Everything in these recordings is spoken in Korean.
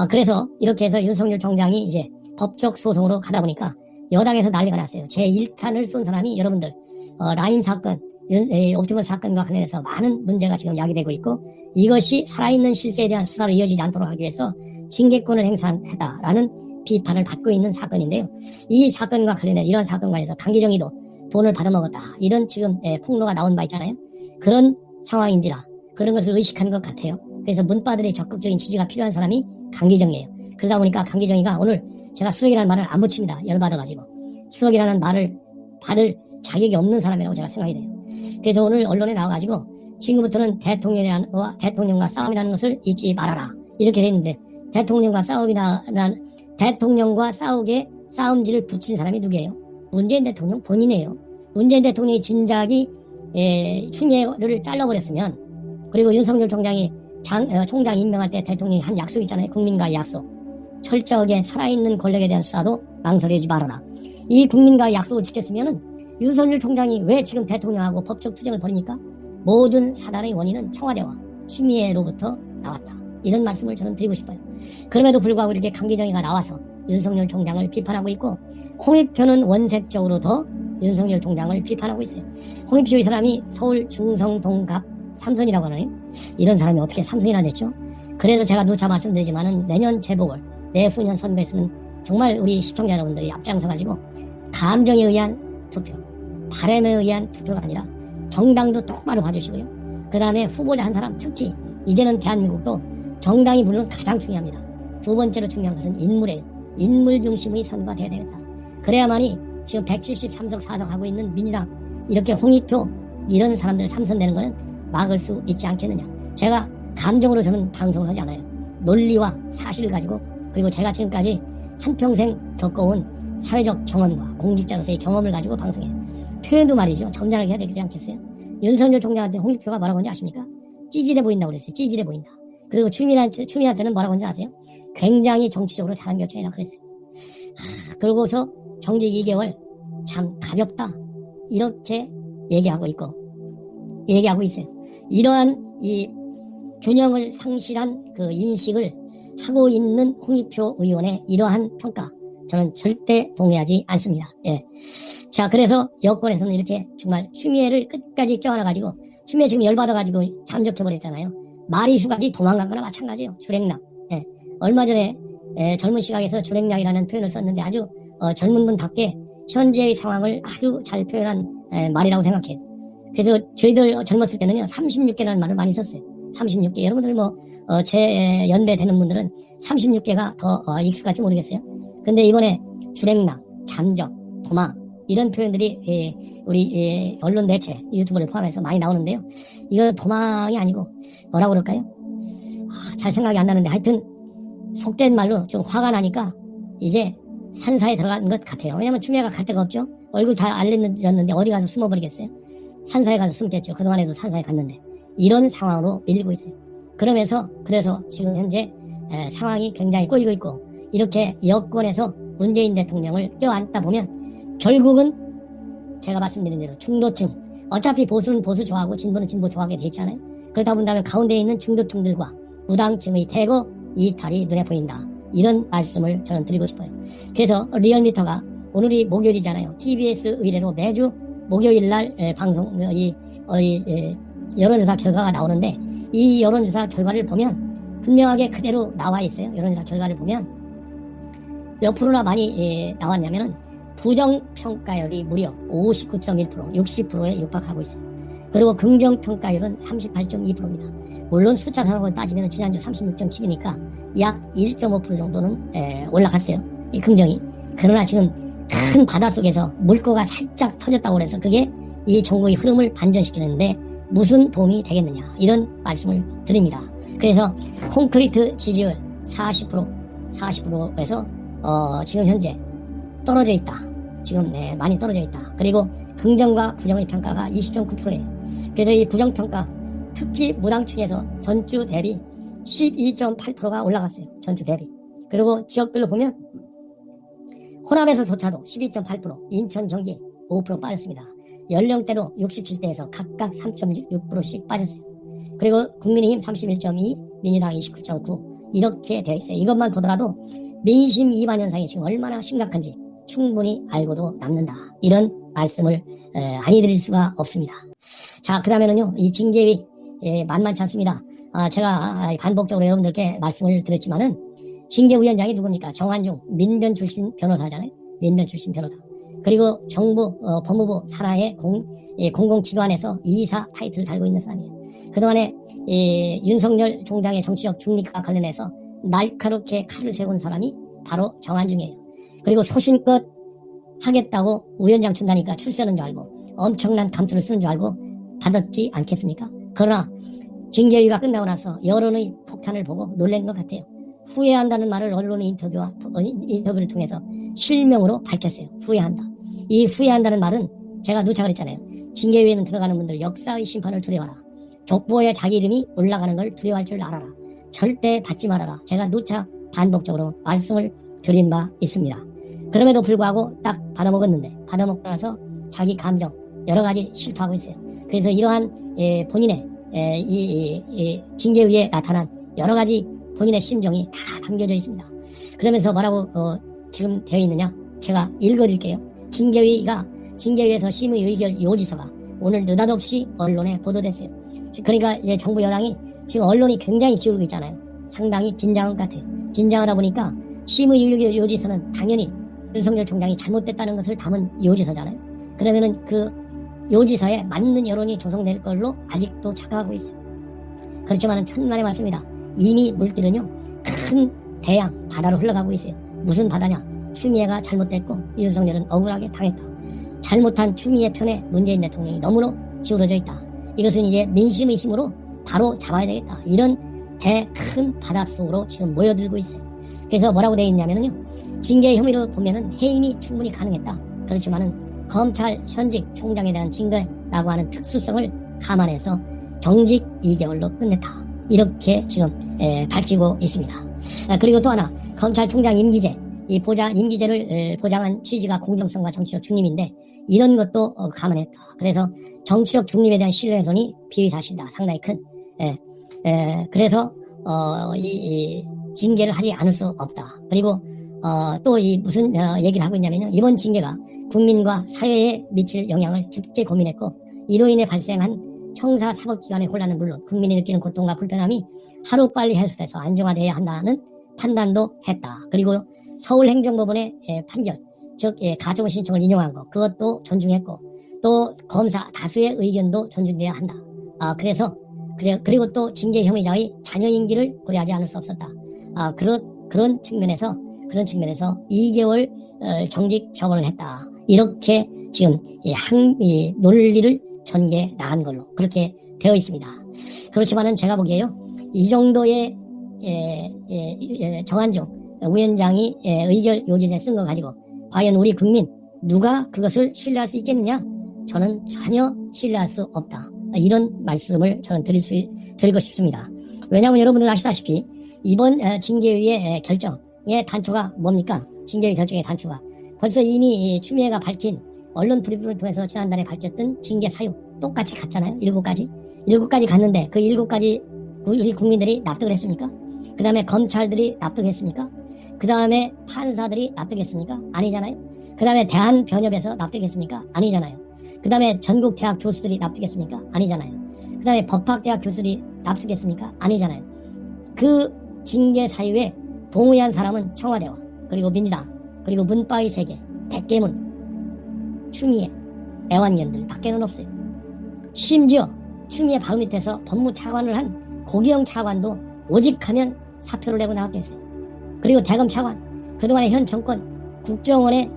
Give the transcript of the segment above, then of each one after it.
그래서 이렇게 해서 윤석열 총장이 이제 법적 소송으로 가다 보니까 여당에서 난리가 났어요. 제1탄을 쏜 사람이 여러분들 라임 사건, 옵티머스 사건과 관련해서 많은 문제가 지금 야기되고 있고 이것이 살아있는 실세에 대한 수사로 이어지지 않도록 하기 위해서 징계권을 행사했다라는 비판을 받고 있는 사건인데요. 이 사건과 관련해 이런 사건과 관련해서 강기정이도 돈을 받아먹었다. 이런 지금 폭로가 나온 바 있잖아요. 그런 상황인지라 그런 것을 의식하는 것 같아요. 그래서 문바들의 적극적인 지지가 필요한 사람이 강기정이에요. 그러다 보니까 강기정이가 오늘 제가 수석이라는 말을 안 붙입니다. 열받아가지고. 수석이라는 말을 받을 자격이 없는 사람이라고 제가 생각이 돼요. 그래서 오늘 언론에 나와가지고 지금부터는 대통령과 싸움이라는 것을 잊지 말아라. 이렇게 돼 있는데 대통령과 싸우게 싸움지를 붙인 사람이 누구예요? 문재인 대통령 본인이에요. 문재인 대통령이 진작이 추미애를 잘라버렸으면 그리고 윤석열 총장이 총장 임명할 때 대통령이 한 약속 있잖아요. 국민과의 약속. 철저하게 살아있는 권력에 대한 수사도 망설이지 말아라. 이 국민과의 약속을 지켰으면은 윤석열 총장이 왜 지금 대통령하고 법적 투쟁을 벌입니까? 모든 사단의 원인은 청와대와 추미애로부터 나왔다. 이런 말씀을 저는 드리고 싶어요. 그럼에도 불구하고 이렇게 강기정이가 나와서 윤석열 총장을 비판하고 있고 홍익표는 원색적으로 더 윤석열 총장을 비판하고 있어요. 홍익표 이 사람이 서울 중성동갑 삼선이라고 하나요? 이런 사람이 어떻게 삼선이나 됐죠? 그래서 제가 누차 말씀드리지만은 내년 재보궐, 내후년 선거에서는 정말 우리 시청자 여러분들이 앞장서가지고 감정에 의한 투표, 바람에 의한 투표가 아니라 정당도 똑바로 봐주시고요. 그 다음에 후보자 한 사람, 특히 이제는 대한민국도 정당이 물론 가장 중요합니다. 두 번째로 중요한 것은 인물이에요. 인물 중심의 선거가 돼야 되겠다. 그래야만이 지금 173석 4석 하고 있는 민주당 이렇게 홍익표 이런 사람들 삼선되는 거는 막을 수 있지 않겠느냐. 제가 감정으로 저는 방송을 하지 않아요. 논리와 사실을 가지고 그리고 제가 지금까지 한평생 겪어온 사회적 경험과 공직자로서의 경험을 가지고 방송해요. 표현도 말이죠. 점잖게 해야 되지 않겠어요? 윤석열 총장한테 홍익표가 뭐라고 하는지 아십니까? 찌질해 보인다고 그랬어요. 찌질해 보인다. 그리고 추미애한테는 뭐라고 하는지 아세요? 굉장히 정치적으로 잘한 결정이라고 그랬어요. 그러고서 정직 2개월 참 가볍다. 이렇게 얘기하고 있어요. 이러한 이 균형을 상실한 그 인식을 하고 있는 홍익표 의원의 이러한 평가 저는 절대 동의하지 않습니다. 예. 자, 그래서 여권에서는 이렇게 정말 추미애를 끝까지 껴안아가지고 추미애 지금 열받아가지고 잠적해버렸잖아요. 마리수까지 도망간 거나 마찬가지예요. 주랭랑. 예. 얼마 전에 젊은 시각에서 주랭랑이라는 표현을 썼는데 아주 젊은 분답게 현재의 상황을 아주 잘 표현한 말이라고 생각해요. 그래서 저희들 젊었을 때는요 36개라는 말을 많이 썼어요. 36개. 여러분들 제 연배 되는 분들은 36개가 더 익숙할지 모르겠어요. 근데 이번에 주랭랑, 잠적, 도망 이런 표현들이 우리 언론 매체 유튜브를 포함해서 많이 나오는데요. 이거 도망이 아니고 뭐라고 그럴까요? 잘 생각이 안 나는데 하여튼 속된 말로 좀 화가 나니까 이제 산사에 들어간 것 같아요. 왜냐면 추미애가 갈 데가 없죠. 얼굴 다 알려졌는데 어디 가서 숨어버리겠어요? 산사에 가서 숨겠죠. 그동안에도 산사에 갔는데 이런 상황으로 밀리고 있어요. 그래서 지금 현재 상황이 굉장히 꼬이고 있고 이렇게 여권에서 문재인 대통령을 껴안다 보면 결국은 제가 말씀드린 대로 중도층 어차피 보수는 보수 좋아하고 진보는 진보 좋아하게 돼 있잖아요. 그러다 본다면 가운데 있는 중도층들과 무당층의 대거 이탈이 눈에 보인다. 이런 말씀을 저는 드리고 싶어요. 그래서 리얼미터가 오늘이 목요일이잖아요. TBS 의뢰로 매주 목요일날 방송 여론조사 결과가 나오는데 이 여론조사 결과를 보면 분명하게 그대로 나와 있어요. 여론조사 결과를 보면 몇 프로나 많이 나왔냐면은 부정평가율이 무려 59.1%, 60%에 육박하고 있어요. 그리고 긍정평가율은 38.2%입니다. 물론 숫자상으로 따지면 지난주 36.7이니까 약 1.5% 정도는 올라갔어요. 이 긍정이. 그러나 지금 큰 바닷속에서 물고가 살짝 터졌다고 해서 그게 이 전국의 흐름을 반전시키는데 무슨 도움이 되겠느냐 이런 말씀을 드립니다. 그래서 콘크리트 지지율 40%에서 지금 현재 떨어져 있다. 지금 많이 떨어져 있다. 그리고 긍정과 부정의 평가가 20.9%예요. 그래서 이 부정평가 특히 무당층에서 전주 대비 12.8%가 올라갔어요. 전주 대비. 그리고 지역별로 보면 호남에서조차도 12.8%, 인천, 경기 5% 빠졌습니다. 연령대로 67대에서 각각 3.6%씩 빠졌어요. 그리고 국민의힘 31.2, 민주당 29.9, 이렇게 되어 있어요. 이것만 보더라도 민심 이반 현상이 지금 얼마나 심각한지 충분히 알고도 남는다. 이런 말씀을 아니 드릴 수가 없습니다. 자, 그 다음에는요, 이 징계위 만만치 않습니다. 제가 반복적으로 여러분들께 말씀을 드렸지만은 징계위원장이 누굽니까? 정한중 민변 출신 변호사잖아요. 민변 출신 변호사. 그리고 정부 법무부 산하의 공공기관에서 이사 타이틀을 달고 있는 사람이에요. 그동안에 윤석열 총장의 정치적 중립과 관련해서 날카롭게 칼을 세운 사람이 바로 정한중이에요. 그리고 소신껏 하겠다고 위원장 준다니까 출세하는 줄 알고 엄청난 감투를 쓰는 줄 알고 받았지 않겠습니까? 그러나 징계위가 끝나고 나서 여론의 폭탄을 보고 놀란 것 같아요. 후회한다는 말을 언론의 인터뷰를 통해서 실명으로 밝혔어요. 후회한다. 이 후회한다는 말은 제가 누차 그랬잖아요. 징계위에는 들어가는 분들 역사의 심판을 두려워하라. 족보에 자기 이름이 올라가는 걸 두려워할 줄 알아라. 절대 받지 말아라. 제가 누차 반복적으로 말씀을 드린 바 있습니다. 그럼에도 불구하고 딱 받아먹었는데 받아먹고 나서 자기 감정 여러 가지 실토하고 있어요. 그래서 이러한 본인의 이 징계위에 나타난 여러 가지 본인의 심정이 다 담겨져 있습니다. 그러면서 뭐라고 지금 되어 있느냐? 제가 읽어드릴게요. 징계위에서 심의 의결 요지서가 오늘 느닷없이 언론에 보도됐어요. 그러니까 이제 정부 여당이 지금 언론이 굉장히 기울고 있잖아요. 상당히 긴장한 것 같아요. 긴장하다 보니까 심의 의결 요지서는 당연히 윤석열 총장이 잘못됐다는 것을 담은 요지서잖아요. 그러면은 그 요지서에 맞는 여론이 조성될 걸로 아직도 착각하고 있어요. 그렇지만은 천만의 말씀입니다. 이미 물길은요 큰 대양 바다로 흘러가고 있어요. 무슨 바다냐? 추미애가 잘못됐고 윤석열은 억울하게 당했다. 잘못한 추미애 편에 문재인 대통령이 너무나 기울어져 있다. 이것은 이제 민심의 힘으로 바로 잡아야 되겠다. 이런 큰 바다 속으로 지금 모여들고 있어요. 그래서 뭐라고 되어 있냐면요, 징계 혐의로 보면은 해임이 충분히 가능했다. 그렇지만은 검찰 현직 총장에 대한 징계라고 하는 특수성을 감안해서 정직 2개월로 끝냈다. 이렇게 지금 밝히고 있습니다. 그리고 또 하나, 검찰총장 임기제, 임기제를 보장한 취지가 공정성과 정치적 중립인데 이런 것도 감안했다. 그래서 정치적 중립에 대한 신뢰훼손이 비위사실이다. 상당히 큰. 그래서 이 징계를 하지 않을 수 없다. 그리고 또 이 무슨 얘기를 하고 있냐면요, 이번 징계가 국민과 사회에 미칠 영향을 깊게 고민했고 이로 인해 발생한 형사 사법기관의 혼란은 물론 국민이 느끼는 고통과 불편함이 하루빨리 해소돼서 안정화되어야 한다는 판단도 했다. 그리고 서울행정법원의 판결, 즉 가처분 신청을 인용한 것, 그것도 존중했고 또 검사 다수의 의견도 존중돼야 한다. 그리고 또 징계 혐의자의 자녀 임기를 고려하지 않을 수 없었다. 그런 측면에서 2개월 정직 처분을 했다. 이렇게 지금 이 논리를 전개 나간 걸로 그렇게 되어 있습니다. 그렇지만은 제가 보기에요, 이 정도의 정한중 위원장이 의결 요지에 쓴 거 가지고 과연 우리 국민 누가 그것을 신뢰할 수 있겠느냐? 저는 전혀 신뢰할 수 없다. 이런 말씀을 저는 드리고 싶습니다. 왜냐하면 여러분들 아시다시피 이번 징계위의 결정의 단초가 뭡니까? 징계위 결정의 단초가 벌써 이미 추미애가 밝힌 언론 브리핑을 통해서 지난달에 밝혔던 징계 사유 똑같이 갔잖아요. 7가지 갔는데 그 7가지 우리 국민들이 납득을 했습니까? 그 다음에 검찰들이 납득했습니까? 그 다음에 판사들이 납득했습니까? 아니잖아요. 그 다음에 대한변협에서 납득했습니까? 아니잖아요. 그 다음에 전국 대학 교수들이 납득했습니까? 아니잖아요. 그 다음에 법학대학 교수들이 납득했습니까? 아니잖아요. 그 징계 사유에 동의한 사람은 청와대와 그리고 민주당 그리고 문바의 세계, 백계문, 추미애, 애완견들 밖에는 없어요. 심지어 추미애 바로 밑에서 법무차관을 한 고기영 차관도 오직하면 사표를 내고 나왔겠어요. 그리고 대검 차관, 그동안의 현 정권 국정원의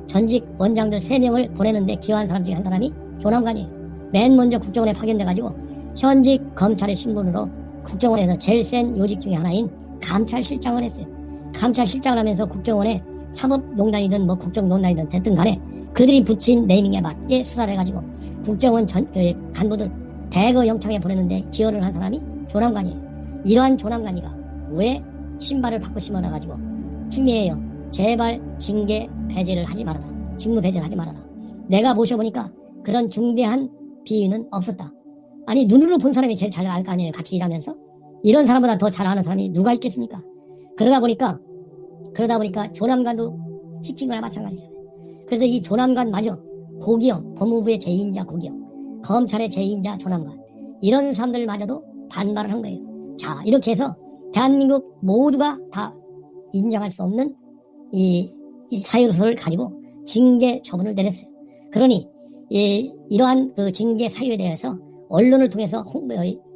전직 원장들 3명을 보내는데 기여한 사람 중에 한 사람이 조남관이에요. 맨 먼저 국정원에 파견돼가지고 현직 검찰의 신분으로 국정원에서 제일 센 요직 중에 하나인 감찰실장을 했어요. 감찰실장을 하면서 국정원의 사법농단이든 국정농단이든 됐든 간에 그들이 붙인 네이밍에 맞게 수사를 해가지고 국정원 간부들 대거 영창에 보내는데 기여를 한 사람이 조남관이에요. 이러한 조남관이가 왜 신발을 바꿔 심어놔가지고 추미애요, 제발 징계 배제를 하지 말아라. 직무 배제를 하지 말아라. 내가 모셔보니까 그런 중대한 비위는 없었다. 아니 눈으로 본 사람이 제일 잘 알 거 아니에요. 같이 일하면서. 이런 사람보다 더 잘 아는 사람이 누가 있겠습니까? 그러다 보니까 조남관도 찍힌 거나 마찬가지잖아요. 그래서 이 조남관마저 고기영, 법무부의 제2인자 고기영, 검찰의 제2인자 조남관, 이런 사람들마저도 반발을 한 거예요. 자, 이렇게 해서 대한민국 모두가 다 인정할 수 없는 이 사유를 가지고 징계 처분을 내렸어요. 그러니 이러한 그 징계 사유에 대해서 언론을 통해서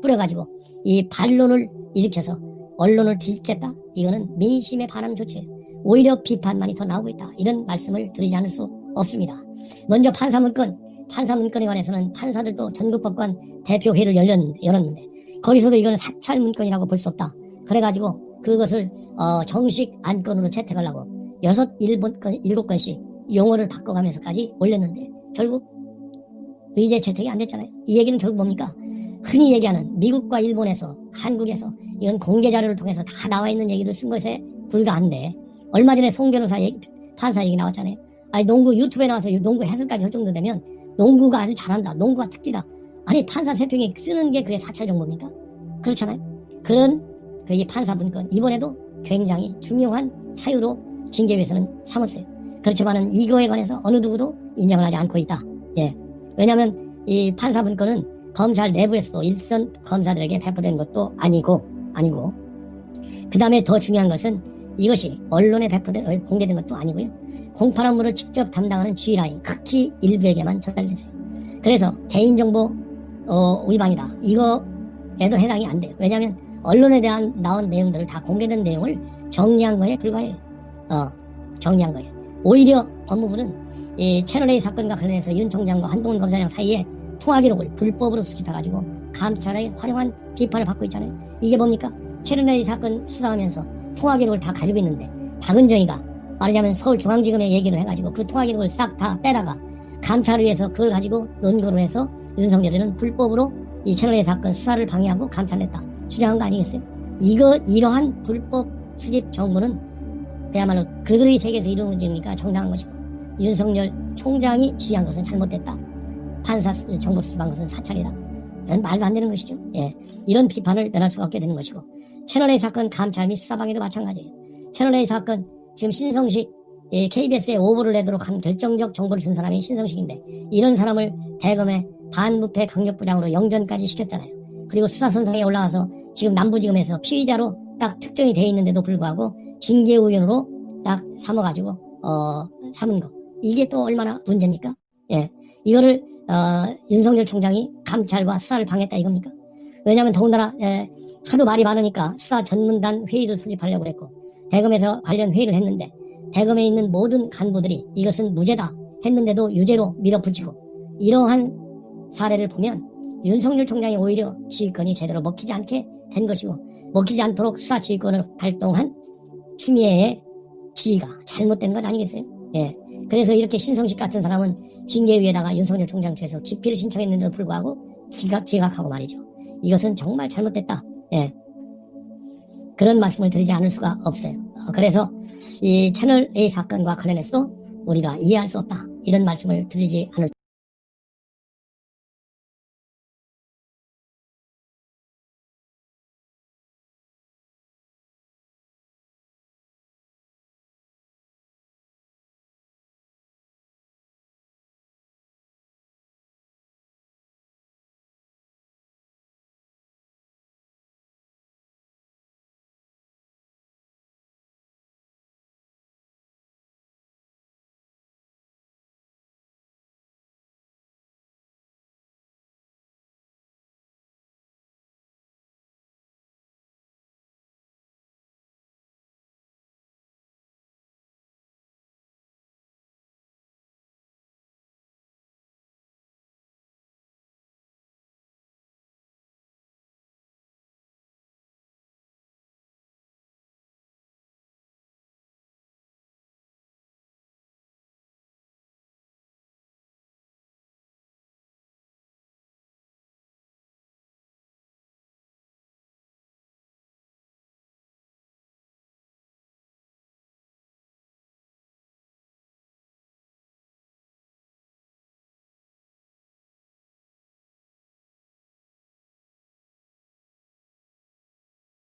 뿌려가지고 이 반론을 일으켜서 언론을 뒤집겠다. 이거는 민심에 반하는 조치예요. 오히려 비판만이 더 나오고 있다. 이런 말씀을 드리지 않을 수 없습니다. 먼저 판사 문건에 관해서는 판사들도 전국법관 대표회의를 열었는데 거기서도 이거는 사찰 문건이라고 볼 수 없다. 그래가지고 그것을 정식 안건으로 채택하려고 7건씩 용어를 바꿔가면서까지 올렸는데 결국 의제 채택이 안 됐잖아요. 이 얘기는 결국 뭡니까? 흔히 얘기하는 미국과 일본에서 한국에서 이건 공개 자료를 통해서 다 나와 있는 얘기를 쓴 것에 불과한데 얼마 전에 송 변호사 판사 얘기 나왔잖아요. 아니 농구 유튜브에 나와서 농구 해설까지 할 정도 되면 농구가 아주 잘한다. 농구가 특기다. 아니 판사 세평이 쓰는 게 그게 사찰 정보입니까? 그렇잖아요. 그런 이 판사 문건 이번에도 굉장히 중요한 사유로 징계위에서는 삼았어요. 그렇지만은 이거에 관해서 어느 누구도 인정을 하지 않고 있다. 예. 왜냐하면 이 판사 문건은 검찰 내부에서도 일선 검사들에게 배포된 것도 아니고 그 다음에 더 중요한 것은 이것이 언론에 공개된 것도 아니고요. 공판 업무를 직접 담당하는 G라인 극히 일부에게만 전달됐어요. 그래서 개인정보 위반이다. 이거에도 해당이 안 돼요. 왜냐하면 언론에 대한 나온 내용들을 다 공개된 내용을 정리한 거에 불과해요. 정리한 거예요. 오히려 법무부는 이 채널A 사건과 관련해서 윤 총장과 한동훈 검사장 사이에 통화 기록을 불법으로 수집해가지고 감찰의 활용한 비판을 받고 있잖아요. 이게 뭡니까? 채널A 사건 수사하면서 통화 기록을 다 가지고 있는데 박은정이가 말하자면 서울중앙지검에 얘기를 해가지고 그 통화 기록을 싹 다 빼다가 감찰을 위해서 그걸 가지고 논거로 해서 윤석열이는 불법으로 이 채널A 사건 수사를 방해하고 감찰했다. 주장한 거 아니겠어요? 이러한 불법 수집 정보는 그야말로 그들의 세계에서 이루어진 것이니까 정당한 것이고 윤석열 총장이 지휘한 것은 잘못됐다. 판사 정보 수집한 것은 사찰이다. 이건 말도 안 되는 것이죠. 예, 이런 비판을 면할 수가 없게 되는 것이고 채널A 사건 감찰 및 수사방해도 마찬가지예요. 채널A 사건 지금 신성식 KBS에 오보를 내도록 한 결정적 정보를 준 사람이 신성식인데 이런 사람을 대검의 반부패 강력부장으로 영전까지 시켰잖아요. 그리고 수사선상에 올라와서 지금 남부지검에서 피의자로 딱 특정이 돼 있는데도 불구하고 징계의원으로 딱 삼아가지고 삼은 거. 이게 또 얼마나 문제입니까? 예, 이거를 윤석열 총장이 감찰과 수사를 방해했다 이겁니까? 왜냐하면 더군다나 하도 말이 많으니까 수사 전문단 회의도 수집하려고 그랬고 대검에서 관련 회의를 했는데 대검에 있는 모든 간부들이 이것은 무죄다 했는데도 유죄로 밀어붙이고 이러한 사례를 보면 윤석열 총장이 오히려 지휘권이 제대로 먹히지 않게 된 것이고 먹히지 않도록 수사 지휘권을 발동한 추미애의 지휘가 잘못된 것 아니겠어요? 예. 그래서 이렇게 신성식 같은 사람은 징계위에다가 윤석열 총장 측에서 기피를 신청했는데도 불구하고 기각하고 말이죠. 이것은 정말 잘못됐다. 예. 그런 말씀을 드리지 않을 수가 없어요. 그래서 이 채널A 사건과 관련해서 우리가 이해할 수 없다. 이런 말씀을 드리지 않을